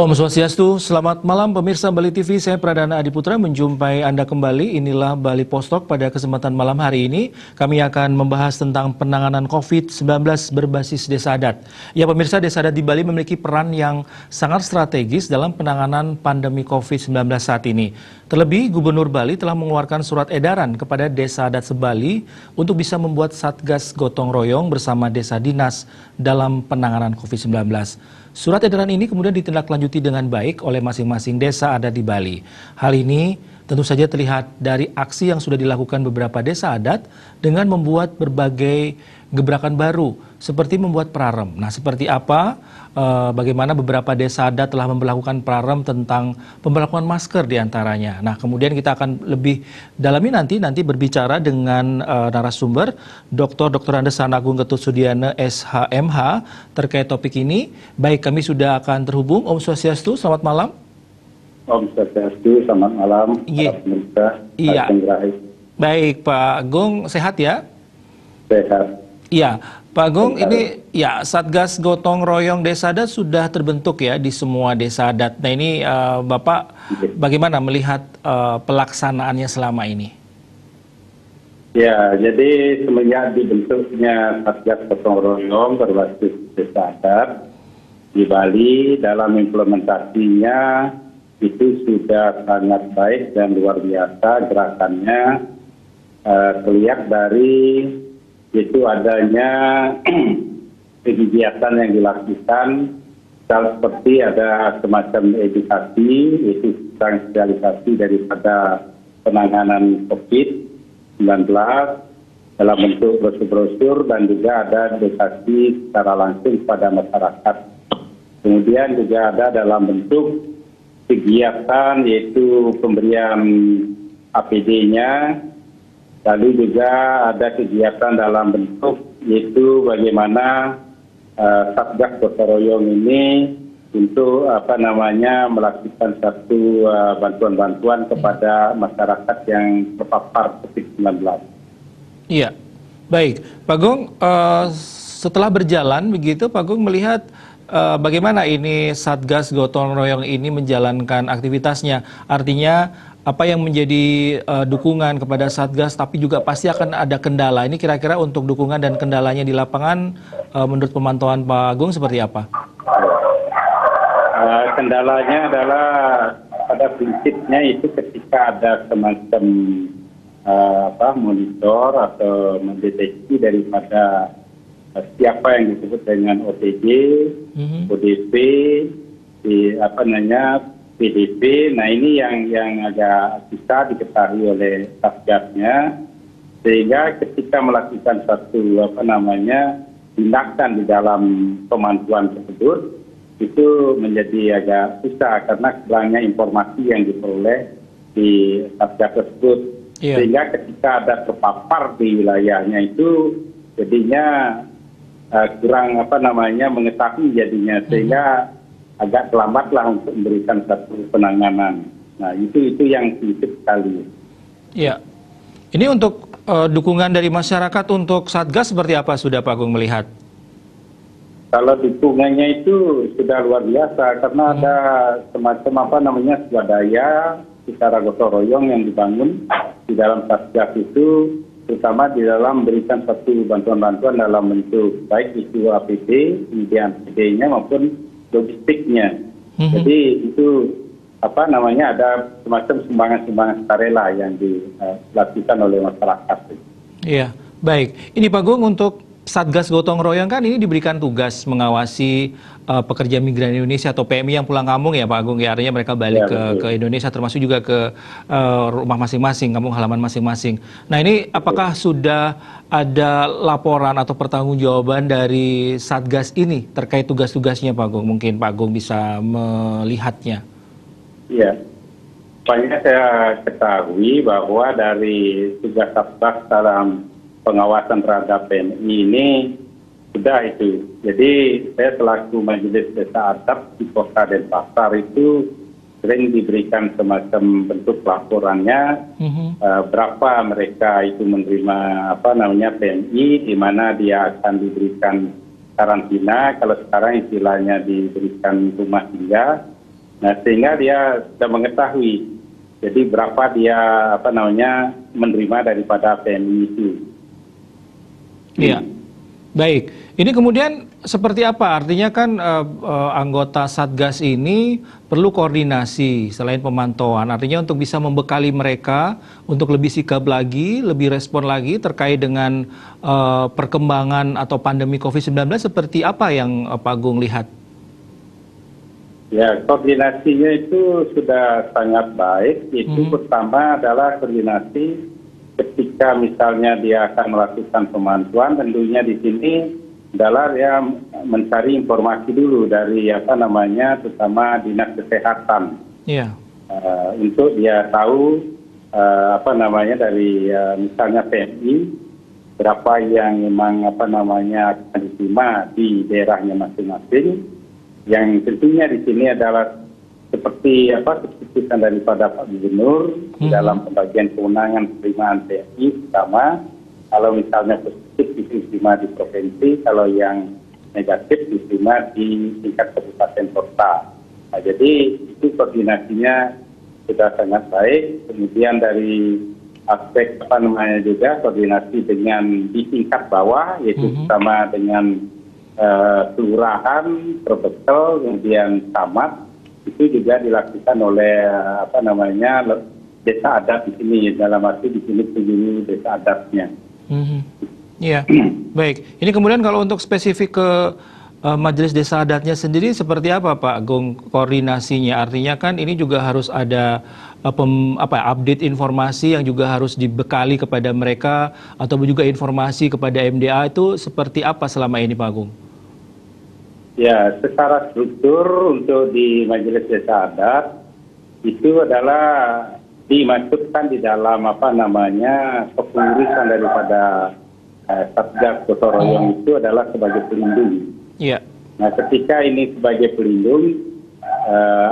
Om Swastiastu, selamat malam pemirsa Bali TV, saya Pradana Adiputra menjumpai Anda kembali. Inilah Bali Postok pada kesempatan malam hari ini. Kami akan membahas tentang penanganan COVID-19 berbasis desa adat. Ya pemirsa, desa adat di Bali memiliki peran yang sangat strategis dalam penanganan pandemi COVID-19 saat ini. Terlebih, Gubernur Bali telah mengeluarkan surat edaran kepada desa adat se-Bali untuk bisa membuat Satgas Gotong Royong bersama desa dinas dalam penanganan COVID-19. Surat edaran ini kemudian ditindaklanjuti dengan baik oleh masing-masing desa adat di Bali. Hal ini tentu saja terlihat dari aksi yang sudah dilakukan beberapa desa adat dengan membuat berbagai gebrakan baru seperti membuat prarem. Nah, seperti apa bagaimana beberapa desa adat telah melakukan prarem tentang pemberlakuan masker diantaranya. Nah, kemudian kita akan lebih dalami nanti berbicara dengan narasumber Dr. Andes Agung Ketut Sudiana SHMH terkait topik ini. Baik, kami sudah akan terhubung. Om Swastiastu, selamat malam. Om Swastiastu, selamat malam. Iya. Pemirsa, Iya. Baik, Pak Agung, sehat ya? Sehat. Iya, Pak Agung, ini ya Satgas Gotong Royong Desa Adat sudah terbentuk ya di semua desa adat. Nah ini Bapak bagaimana melihat pelaksanaannya selama ini? Ya, jadi semenjak dibentuknya Satgas Gotong Royong berbasis desa adat di Bali, dalam implementasinya itu sudah sangat baik dan luar biasa gerakannya. Terlihat dari itu adanya kegiatan yang dilakukan seperti ada semacam edukasi, itu sosialisasi daripada penanganan COVID-19 dalam bentuk brosur-brosur dan juga ada edukasi secara langsung pada masyarakat. Kemudian juga ada dalam bentuk kegiatan yaitu pemberian APD-nya. Lalu juga ada kegiatan dalam bentuk yaitu bagaimana Satgas Gotong Royong ini untuk melakukan satu bantuan-bantuan kepada masyarakat yang terpapar COVID-19. Iya, baik, Pak Agung. Setelah berjalan begitu, Pak Agung melihat bagaimana ini Satgas Gotong Royong ini menjalankan aktivitasnya. Artinya apa yang menjadi dukungan kepada Satgas, tapi juga pasti akan ada kendala. Ini kira-kira untuk dukungan dan kendalanya di lapangan, menurut pemantauan Pak Agung seperti apa? Kendalanya adalah pada prinsipnya itu ketika ada semacam monitor atau mendeteksi daripada siapa yang disebut dengan OTG, ODP, PDP. Nah ini yang agak susah diketahui oleh Satgasnya, sehingga ketika melakukan satu tindakan di dalam pemantauan tersebut itu menjadi agak susah karena kurangnya informasi yang diperoleh di Satgas tersebut. Sehingga ketika ada terpapar di wilayahnya itu jadinya kurang mengetahui jadinya, sehingga agak terlambatlah untuk memberikan satu penanganan. Nah itu yang sedikit sekali. Iya. Ini untuk dukungan dari masyarakat untuk Satgas seperti apa sudah Pak Agung melihat? Kalau dukungannya itu sudah luar biasa karena ada semacam swadaya secara gotong royong yang dibangun di dalam Satgas itu, terutama di dalam memberikan satu bantuan-bantuan dalam bentuk baik itu APD, kemudian APD-nya maupun logistiknya. Jadi itu ada semacam sumbangan-sumbangan sukarela yang dilakukan oleh masyarakat. Iya, baik. Ini Pak Agung, untuk Satgas Gotong Royong kan ini diberikan tugas mengawasi pekerja migran Indonesia atau PMI yang pulang kampung ya Pak Agung ya, artinya mereka balik ke Indonesia, termasuk juga ke rumah masing-masing, kampung halaman masing-masing. Nah ini apakah sudah ada laporan atau pertanggungjawaban dari Satgas ini terkait tugas-tugasnya Pak Agung? Mungkin Pak Agung bisa melihatnya. Iya, banyak saya ketahui bahwa dari tugas Satgas dalam pengawasan terhadap PMI ini sudah itu. Jadi saya selaku Majelis Desa Adat di Kota Denpasar itu sering diberikan semacam bentuk laporannya berapa mereka itu menerima PMI, di mana dia akan diberikan karantina, kalau sekarang istilahnya diberikan rumah tinggal, Nah, sehingga dia sudah mengetahui jadi berapa dia menerima daripada PMI itu. Iya. Baik, ini kemudian seperti apa? Artinya kan anggota Satgas ini perlu koordinasi selain pemantauan. Artinya untuk bisa membekali mereka untuk lebih sigap lagi, lebih respon lagi terkait dengan perkembangan atau pandemi COVID-19 seperti apa yang Pak Agung lihat? Ya, koordinasinya itu sudah sangat baik. Itu pertama adalah koordinasi ketika misalnya dia akan melakukan pemantauan, tentunya di sini adalah dia mencari informasi dulu dari terutama dinas kesehatan. Iya. Untuk dia tahu dari misalnya PMI berapa yang memang akan diterima di daerahnya masing-masing. Yang tentunya di sini adalah seperti keputusan daripada Pak Gubernur dalam pembagian kewenangan penerimaan PMI, pertama kalau misalnya positif diterima di provinsi, kalau yang negatif diterima di tingkat kabupaten kota. Nah, jadi itu koordinasinya sudah sangat baik. Kemudian dari aspek juga koordinasi dengan di tingkat bawah, yaitu bersama dengan kelurahan, Probekel, kemudian camat. Itu juga dilakukan oleh desa adat di sini, dalam arti di sini penghuni desa adatnya. Iya, baik. Ini kemudian kalau untuk spesifik ke Majelis Desa Adatnya sendiri seperti apa Pak Agung koordinasinya? Artinya kan ini juga harus ada update informasi yang juga harus dibekali kepada mereka atau juga informasi kepada MDA itu seperti apa selama ini Pak Agung? Ya, secara struktur untuk di Majelis Desa Adat itu adalah dimasukkan di dalam kepengurusan daripada Satgas Gotong Royong itu adalah sebagai pelindung. Iya. Nah, ketika ini sebagai pelindung,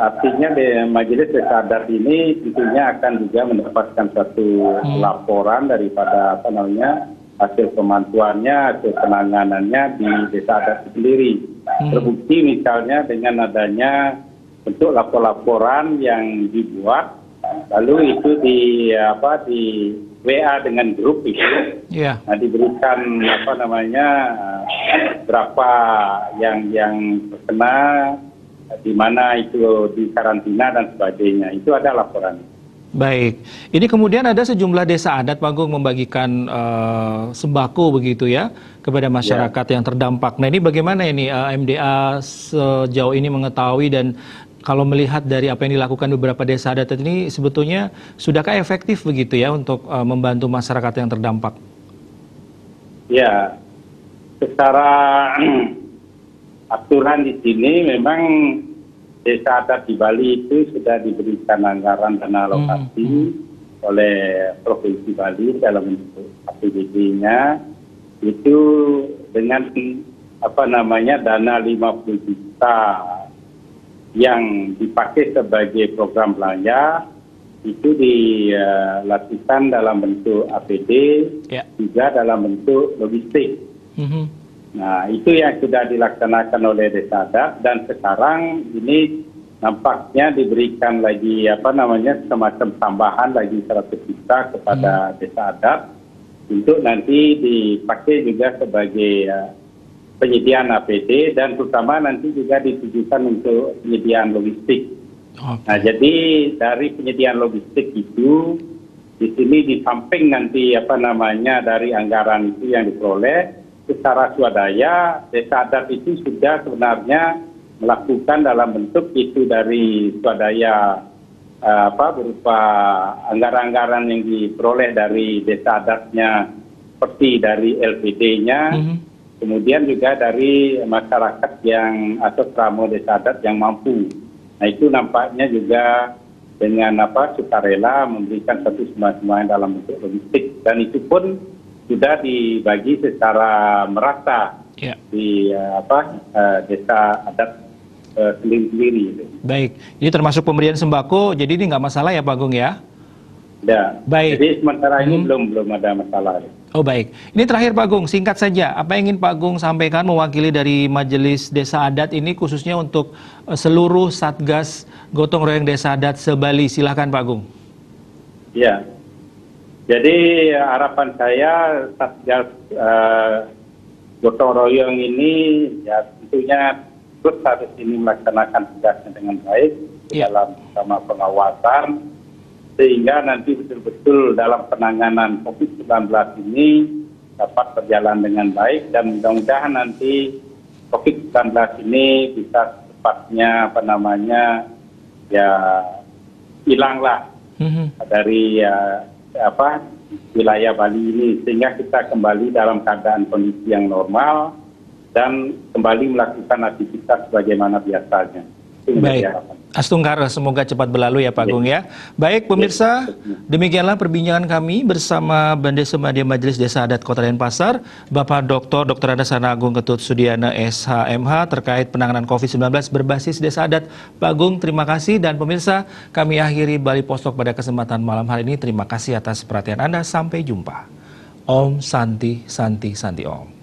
artinya di Majelis Desa Adat ini tentunya akan juga mendapatkan satu laporan daripada hasil pemantauannya, hasil penanganannya di desa adat sendiri. Terbukti misalnya dengan adanya bentuk laporan yang dibuat, lalu itu di WA dengan grup itu, nah, diberikan berapa yang terkena, di mana itu di karantina dan sebagainya. Itu ada laporan. Baik, ini kemudian ada sejumlah desa adat Pak Agung membagikan sembako begitu ya kepada masyarakat yang terdampak. Nah ini bagaimana ini MDA sejauh ini mengetahui dan kalau melihat dari apa yang dilakukan beberapa desa adat ini sebetulnya sudahkah efektif begitu ya untuk membantu masyarakat yang terdampak? Ya, secara aturan di sini memang desa adat di Bali itu sudah diberikan anggaran dana alokasi oleh Provinsi Bali dalam bentuk APBD-nya itu dengan dana 50 juta yang dipakai sebagai program belanja itu dilakukan dalam bentuk APD juga dalam bentuk logistik. Nah, itu yang sudah dilaksanakan oleh desa adat dan sekarang ini nampaknya diberikan lagi semacam tambahan lagi 100 juta kepada desa adat untuk nanti dipakai juga sebagai penyediaan APD dan terutama nanti juga ditujukan untuk penyediaan logistik. Nah, jadi dari penyediaan logistik itu di sini di samping nanti dari anggaran itu yang diperoleh secara swadaya, desa adat itu sudah sebenarnya melakukan dalam bentuk itu dari swadaya berupa anggaran-anggaran yang diperoleh dari desa adatnya seperti dari LPD-nya, kemudian juga dari masyarakat yang atau pramo desa adat yang mampu. Nah itu nampaknya juga dengan sukarela memberikan satu sumbangan dalam bentuk logistik dan itu pun sudah dibagi secara merata di desa adat sendiri-sendiri. Baik, ini termasuk pemberian sembako, jadi ini nggak masalah ya Pak Agung ya? Ya. Baik. Jadi sementara ini belum ada masalah. Oh baik. Ini terakhir Pak Agung, singkat saja. Apa yang ingin Pak Agung sampaikan mewakili dari Majelis Desa Adat ini khususnya untuk seluruh Satgas Gotong Royong Desa Adat se-Bali. Silakan Pak Agung. Ya. Jadi harapan saya Satgas Gotong Royong ini ya tentunya terus harus ini melaksanakan tugasnya dengan baik dalam sama pengawasan, sehingga nanti betul-betul dalam penanganan COVID-19 ini dapat berjalan dengan baik, dan mudah-mudahan nanti COVID-19 ini bisa cepatnya ya hilanglah dari wilayah Bali ini, sehingga kita kembali dalam keadaan kondisi yang normal dan kembali melakukan aktivitas sebagaimana biasanya. Baik, Astungkara, semoga cepat berlalu ya Pak Agung ya. Baik pemirsa, demikianlah perbincangan kami bersama Bandes Media Majelis Desa Adat Kota Denpasar, Bapak Dr. Antasana Agung Ketut Sudiana SHMH terkait penanganan COVID-19 berbasis Desa Adat. Pak Agung, terima kasih, dan pemirsa, kami akhiri Bali Postok pada kesempatan malam hari ini. Terima kasih atas perhatian Anda, sampai jumpa. Om Santi Santi Santi Om.